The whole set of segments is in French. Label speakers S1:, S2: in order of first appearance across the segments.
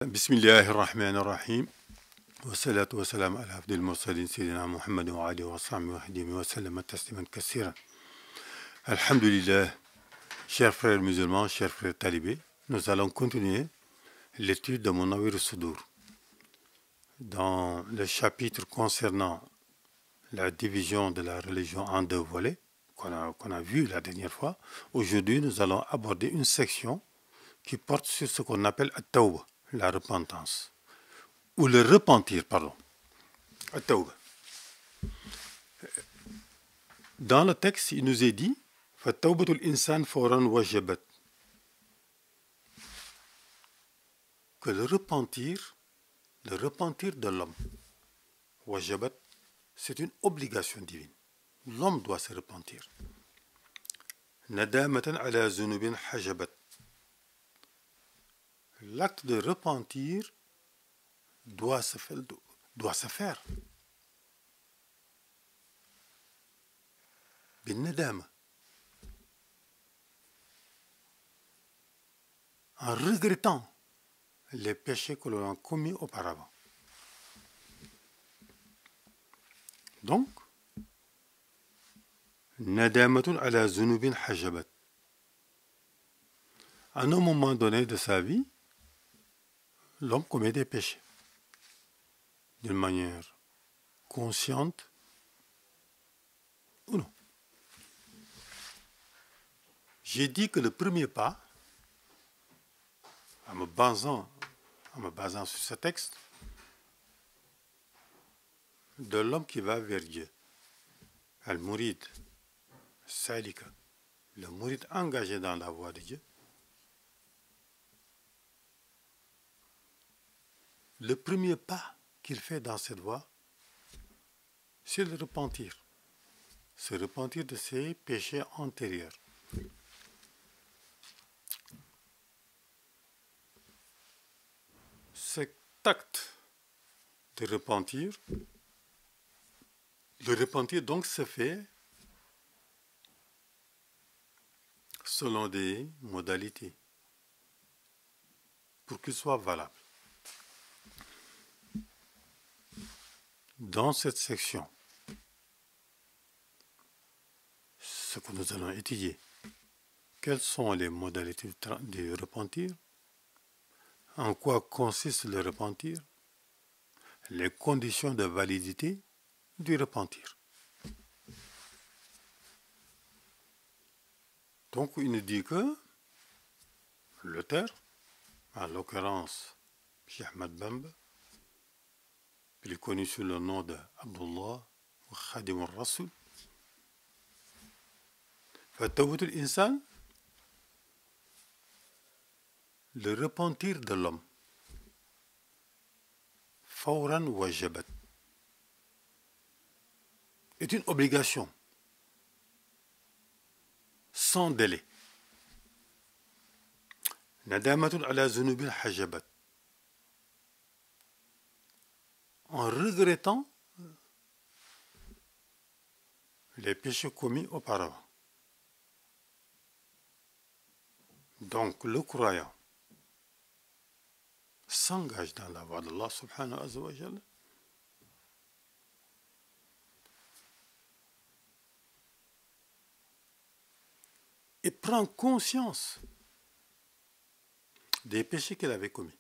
S1: بسم الله الرحمن الرحيم والصلاة والسلام على عبد المرسلين سيدنا محمد وعلى وصحبه وسلم تسليما كثيرا. Alhamdulillah, chers frères musulmans, chers frères talibés, nous allons continuer l'étude de Munawwir al-Sudur dans le chapitre concernant la division de la religion en deux volets qu'on a vu la dernière fois. Aujourd'hui, nous allons aborder une section qui porte sur ce qu'on appelle at-tawba, la repentance, ou le repentir, pardon. At-tawba. Dans le texte, il nous est dit فَتَوْبَةُ الْإِنسَانِ فَوْرًا وَجَبَتْ, que le repentir de l'homme, wajabat, c'est une obligation divine. L'homme doit se repentir. Nadamatan ala zunubin hajabat. L'acte de repentir doit se faire. Bin nadama. En regrettant les péchés que l'on a commis auparavant. Donc, nadamatun ala zunubin hajabat. À un moment donné de sa vie, l'homme commet des péchés d'une manière consciente ou non. J'ai dit que le premier pas, en me basant sur ce texte, de l'homme qui va vers Dieu, Al-Murid, Salika, le Murid engagé dans la voie de Dieu, le premier pas qu'il fait dans cette voie, c'est le repentir. Se repentir de ses péchés antérieurs. Cet acte de repentir, le repentir donc se fait selon des modalités pour qu'il soit valable. Dans cette section, ce que nous allons étudier, quelles sont les modalités du repentir, en quoi consiste le repentir, les conditions de validité du repentir. Donc il nous dit que l'auteur, en l'occurrence Cheikh Ahmad Bamba, plus connu sous le nom de Abdullah Khadim al-Rasul, Fatawut al-Insan, le repentir de l'homme, Fawran wajabat, est une obligation sans délai. Nadamatun ala zunubin hajabat, en regrettant les péchés commis auparavant. Donc le croyant s'engage dans la voie d'Allah subhanahu wa ta'ala et prend conscience des péchés qu'il avait commis.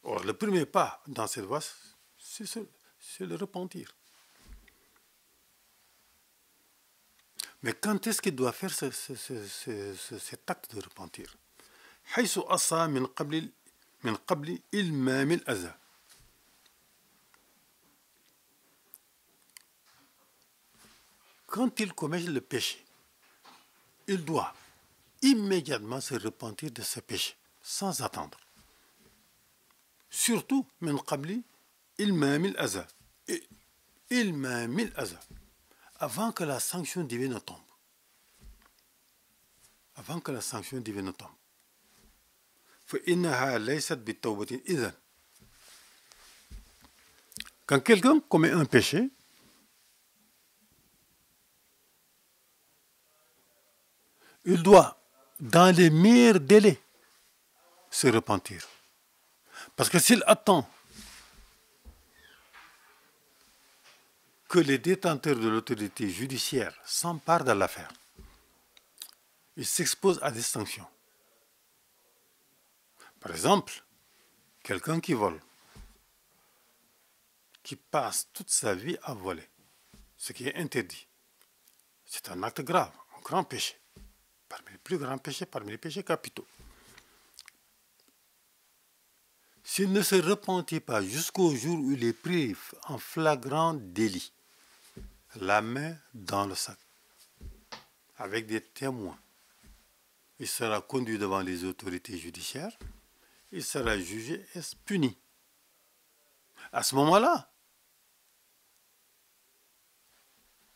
S1: Or, le premier pas dans cette voie, c'est le repentir. Mais quand est-ce qu'il doit faire cet acte de repentir? حيث أصى من قبل إلمام الأذى. Quand il commet le péché, il doit immédiatement se repentir de ce péché, sans attendre. Surtout, من قبل إلمام الأذى. إلمام الأذى. Avant que la sanction divine tombe. Avant que la sanction divine tombe. فإنها ليست بالتوبة إذن. Quand quelqu'un commet un péché, il doit, dans les meilleurs délais, se repentir. Parce que s'il attend que les détenteurs de l'autorité judiciaire s'emparent de l'affaire, il s'expose à des sanctions. Par exemple, quelqu'un qui vole, qui passe toute sa vie à voler, ce qui est interdit, c'est un acte grave, un grand péché, parmi les plus grands péchés, parmi les péchés capitaux. S'il ne se repentit pas jusqu'au jour où il est pris en flagrant délit, la main dans le sac, avec des témoins, il sera conduit devant les autorités judiciaires, il sera jugé et puni. À ce moment-là,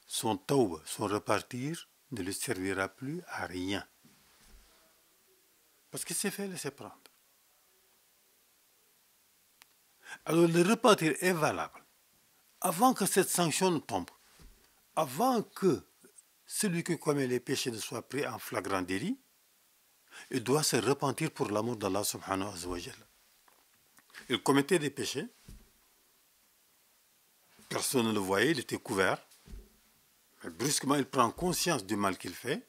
S1: son tawbah, son repartir, ne lui servira plus à rien. Parce qu'il s'est fait laisser prendre. Alors le repentir est valable avant que cette sanction ne tombe, avant que celui qui commet les péchés ne soit pris en flagrant délit. Il doit se repentir pour l'amour d'Allah subhanahu wa ta'ala. Il commettait des péchés, personne ne le voyait, il était couvert. Mais brusquement, il prend conscience du mal qu'il fait,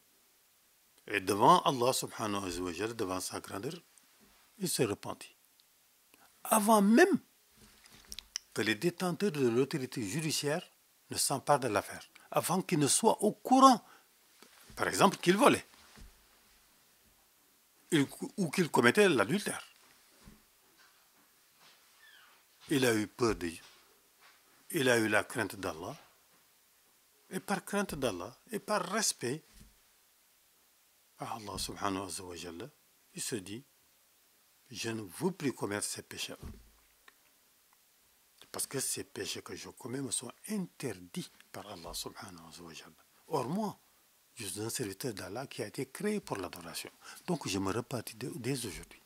S1: et devant Allah subhanahu wa ta'ala, devant sa grandeur, il se repentit. Avant même que les détenteurs de l'autorité judiciaire ne s'emparent de l'affaire, avant qu'ils ne soient au courant, par exemple, qu'il volait, ou qu'il commettait l'adultère. Il a eu peur de Dieu, il a eu la crainte d'Allah, et par crainte d'Allah, et par respect à Allah subhanahu wa ta'ala, il se dit, je ne veux plus commettre ces péchés-là. Parce que ces péchés que je commets me sont interdits par Allah subhanahu wa ta'ala. Or moi, je suis un serviteur d'Allah qui a été créé pour l'adoration. Donc je me repentis dès aujourd'hui.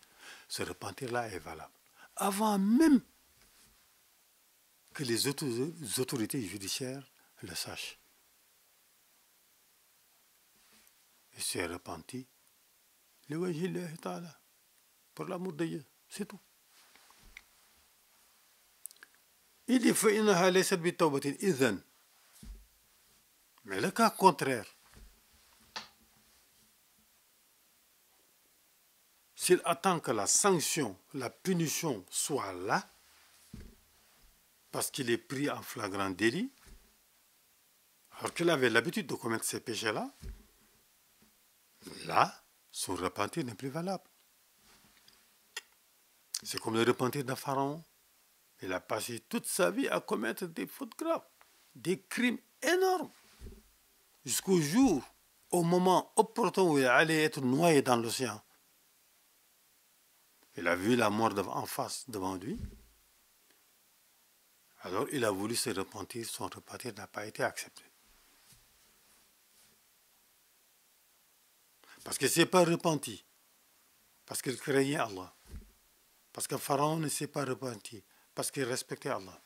S1: Ce repentir-là est valable. Avant même que les autorités judiciaires le sachent. Il s'est repenti. Pour l'amour de Dieu. C'est tout. Il dit mais le cas contraire, s'il attend que la sanction, la punition soit là, parce qu'il est pris en flagrant délit, alors qu'il avait l'habitude de commettre ces péchés-là, là, son repentir n'est plus valable. C'est comme le repentir d'un pharaon. Il a passé toute sa vie à commettre des fautes graves, des crimes énormes, jusqu'au jour, au moment opportun où il allait être noyé dans l'océan. Il a vu la mort en face devant lui. Alors il a voulu se repentir, son repentir n'a pas été accepté. Parce qu'il ne s'est pas repenti, parce qu'il craignait Allah, parce que Pharaon ne s'est pas repenti, parce qu'il respectait Allah.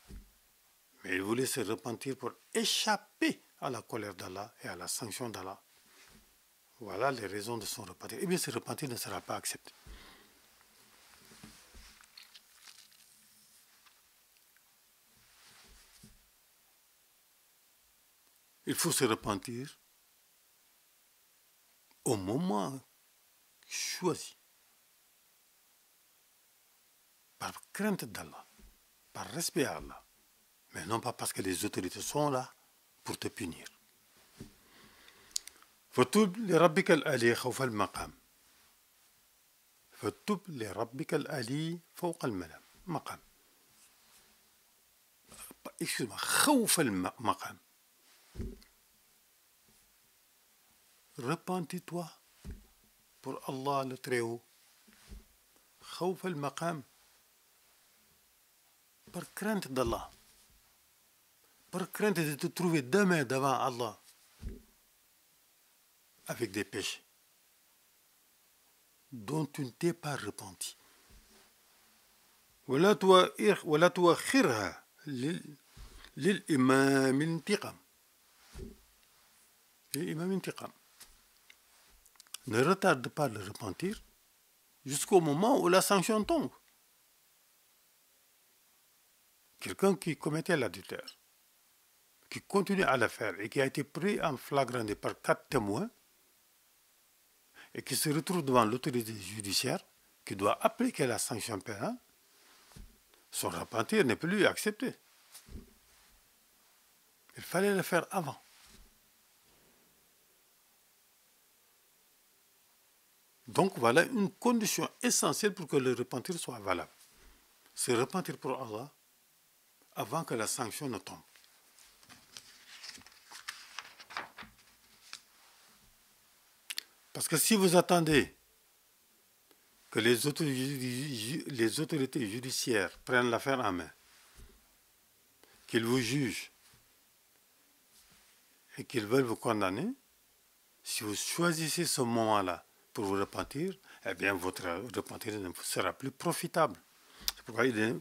S1: Mais il voulait se repentir pour échapper à la colère d'Allah et à la sanction d'Allah. Voilà les raisons de son repentir. Eh bien, ce repentir ne sera pas accepté. Il faut se repentir au moment choisi, par crainte d'Allah, par respect à Allah, mais non pas parce que les autorités sont là pour te punir. فتوب لربك الآلي خوف المقام. فتوب لربك الآلي فوق الملام. مقام. Excuse-moi, خوف المقام. Repentis-toi pour Allah le Très-Haut. خوف المقام. Par crainte d'Allah. Par crainte de te trouver demain devant Allah avec des péchés dont tu ne t'es pas repenti. ولا تؤخرها للإمام انتقام. L'imam intiqam. Ne retarde pas le repentir jusqu'au moment où la sanction tombe. Quelqu'un qui commettait l'adultère, qui continue à le faire et qui a été pris en flagrant délit par 4 témoins et qui se retrouve devant l'autorité judiciaire qui doit appliquer la sanction pénale, son repentir n'est plus accepté. Il fallait le faire avant. Donc voilà une condition essentielle pour que le repentir soit valable. C'est repentir pour Allah avant que la sanction ne tombe. Parce que si vous attendez que les autorités judiciaires prennent l'affaire en main, qu'ils vous jugent et qu'ils veulent vous condamner, si vous choisissez ce moment-là pour vous repentir, eh bien votre repentir ne sera plus profitable. C'est pourquoi il dit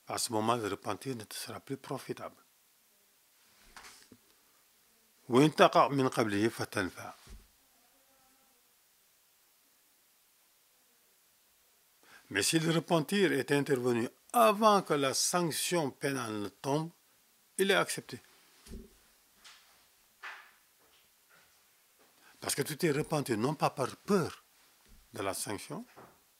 S1: à ce moment, le repentir ne sera plus profitable. Mais si le repentir est intervenu avant que la sanction pénale ne tombe, il est accepté. Parce que tu t'es repenti non pas par peur de la sanction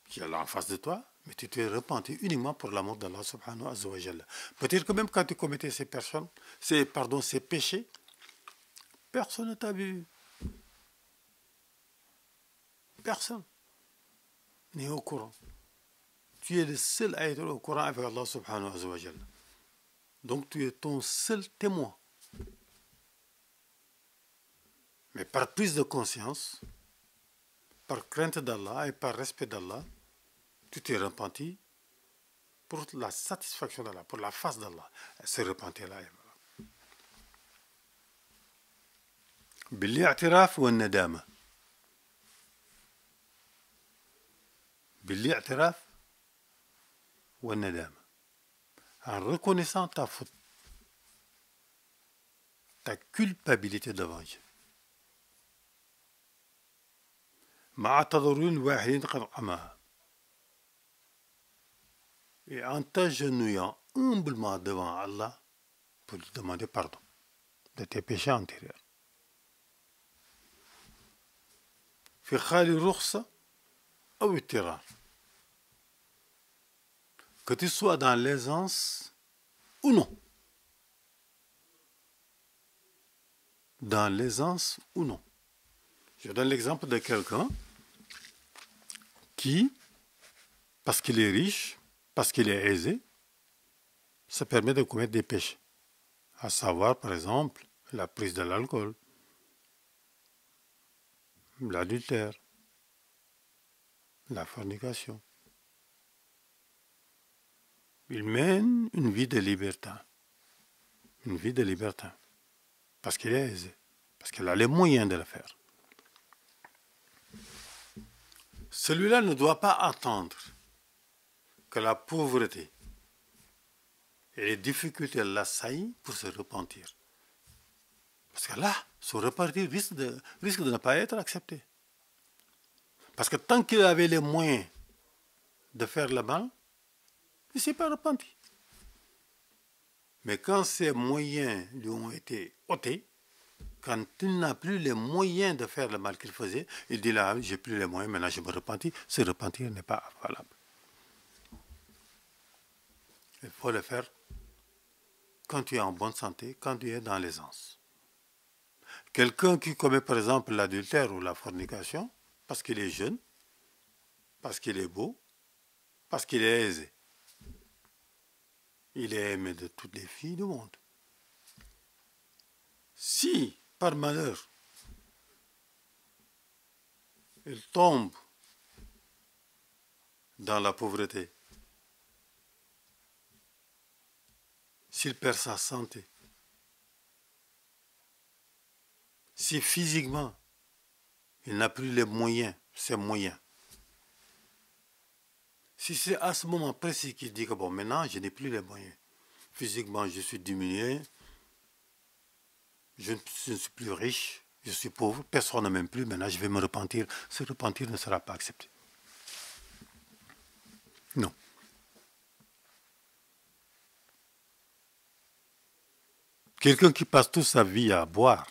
S1: qui est là en face de toi, mais tu t'es repenti uniquement pour l'amour d'Allah subhanahu wa ta'ala. Peut-être que même quand tu commettais ces péchés, personne ne t'a vu. Personne n'est au courant. Tu es le seul à être au courant avec Allah subhanahu wa ta'ala. Donc tu es ton seul témoin. Mais par prise de conscience, par crainte d'Allah et par respect d'Allah, tu t'es repenti pour la satisfaction d'Allah, pour la face d'Allah. Ce repentir-là est valable. بالاعتراف والندامة. بالاعتراف والندامة. En reconnaissant ta faute, ta culpabilité devant Dieu. مع تضرع واحد قد قامها. Et en t'agenouillant humblement devant Allah pour lui demander pardon de tes péchés antérieurs. في خال رخصة أو اضطرار. Que tu sois dans l'aisance ou non. Dans l'aisance ou non. Je donne l'exemple de quelqu'un qui, parce qu'il est riche, parce qu'il est aisé, se permet de commettre des péchés. À savoir, par exemple, la prise de l'alcool, l'adultère, la fornication. Il mène une vie de libertin. Une vie de libertin. Parce qu'il est aisé. Parce qu'il a les moyens de le faire. Celui-là ne doit pas attendre que la pauvreté et les difficultés l'assaillent pour se repentir. Parce que là, son repentir risque de ne pas être accepté. Parce que tant qu'il avait les moyens de faire le mal, il ne s'est pas repenti. Mais quand ces moyens lui ont été ôtés, quand il n'a plus les moyens de faire le mal qu'il faisait, il dit là, j'ai plus les moyens, maintenant je me repentis. Ce repentir n'est pas valable. Il faut le faire quand tu es en bonne santé, quand tu es dans l'aisance. Quelqu'un qui commet par exemple l'adultère ou la fornication, parce qu'il est jeune, parce qu'il est beau, parce qu'il est aisé. Il est aimé de toutes les filles du monde. Si, par malheur, il tombe dans la pauvreté, s'il perd sa santé, si physiquement, il n'a plus les moyens, ses moyens, si c'est à ce moment précis qu'il dit que bon, maintenant, je n'ai plus les moyens, physiquement, je suis diminué, je ne suis plus riche, je suis pauvre, personne ne m'aime plus, maintenant je vais me repentir. Ce repentir ne sera pas accepté. Non. Quelqu'un qui passe toute sa vie à boire,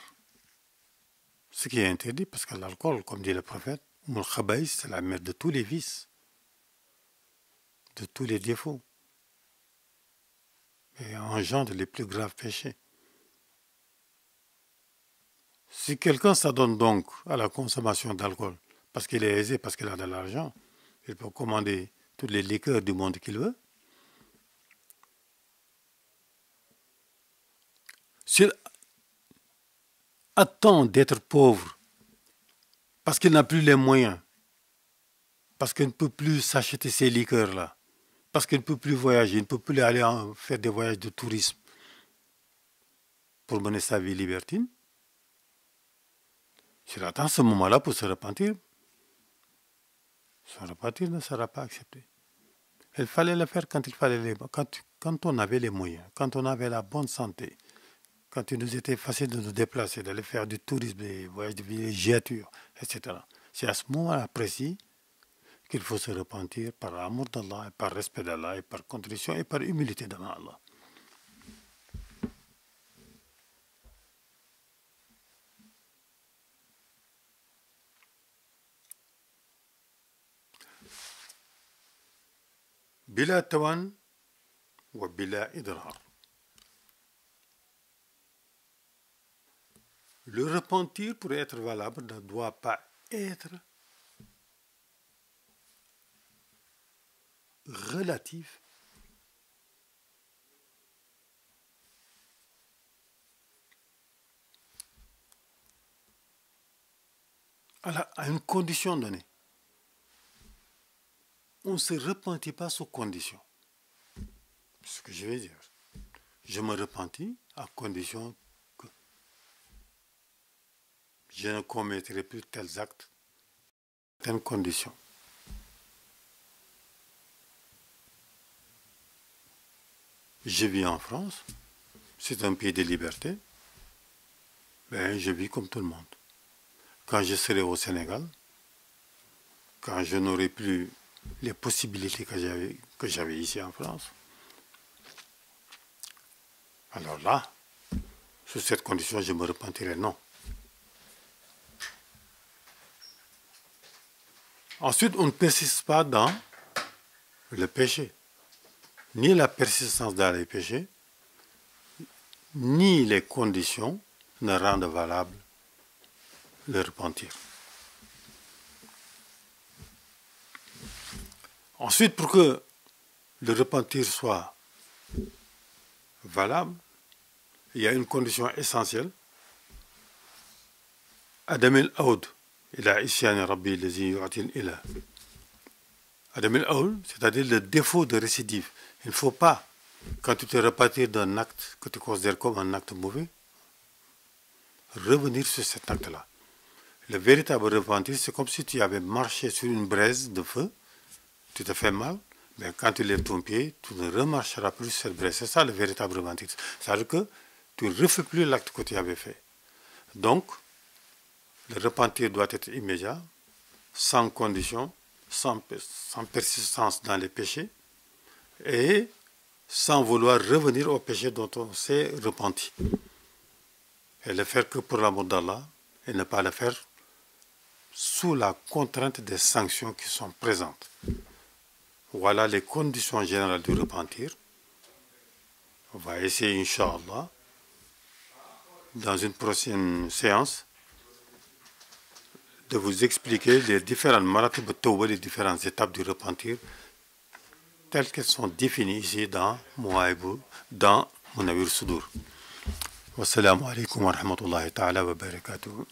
S1: ce qui est interdit, parce que l'alcool, comme dit le prophète, c'est la mère de tous les vices, de tous les défauts, et engendre les plus graves péchés. Si quelqu'un s'adonne donc à la consommation d'alcool, parce qu'il est aisé, parce qu'il a de l'argent, il peut commander toutes les liqueurs du monde qu'il veut. S'il attend d'être pauvre, parce qu'il n'a plus les moyens, parce qu'il ne peut plus s'acheter ces liqueurs-là, parce qu'il ne peut plus voyager, il ne peut plus aller faire des voyages de tourisme pour mener sa vie libertine, s'il attend ce moment-là pour se repentir, son repentir ne sera pas accepté. Il fallait le faire quand quand on avait les moyens, quand on avait la bonne santé, quand il nous était facile de nous déplacer, d'aller faire du tourisme, des voyages de villégiature, etc. C'est à ce moment-là précis qu'il faut se repentir par amour d'Allah, et par respect d'Allah, et par contrition, et par humilité devant Allah. Bila tawan wa bila idrar. Le repentir, pour être valable, ne doit pas être relatif à une condition donnée. On ne se repentit pas sous condition. C'est ce que je vais dire. Je me repentis à condition que je ne commettrai plus tels actes, telles conditions. Je vis en France, c'est un pays de liberté, ben je vis comme tout le monde. Quand je serai au Sénégal, quand je n'aurai plus les possibilités que j'avais ici en France, alors là, sous cette condition, je me repentirai, non. Ensuite, on ne persiste pas dans le péché. Ni la persistance dans les péchés, ni les conditions ne rendent valable le repentir. Ensuite, pour que le repentir soit valable, il y a une condition essentielle. Adam el-Aoud, ila isyan rabbi lazi yu'atil ila. Adam el-Aoud, c'est-à-dire le défaut de récidive. Il ne faut pas, quand tu te repentis d'un acte que tu considères comme un acte mauvais, revenir sur cet acte-là. Le véritable repentir, c'est comme si tu avais marché sur une braise de feu, tu te fais mal, mais quand tu lèves ton pied, tu ne remarcheras plus sur cette braise. C'est ça le véritable repentir. C'est-à-dire que tu ne refais plus l'acte que tu avais fait. Donc, le repentir doit être immédiat, sans condition, sans persistance dans les péchés, et sans vouloir revenir au péché dont on s'est repenti. Et le faire que pour l'amour d'Allah, et ne pas le faire sous la contrainte des sanctions qui sont présentes. Voilà les conditions générales du repentir. On va essayer, Inch'Allah, dans une prochaine séance, de vous expliquer les différentes maratib at-tawba, les différentes étapes du repentir, telles qu'elles sont définies ici dans Mouaïbou, dans Munawwir Sudur. Wassalamu alaikum wa rahmatullahi ta'ala wa barakatuh.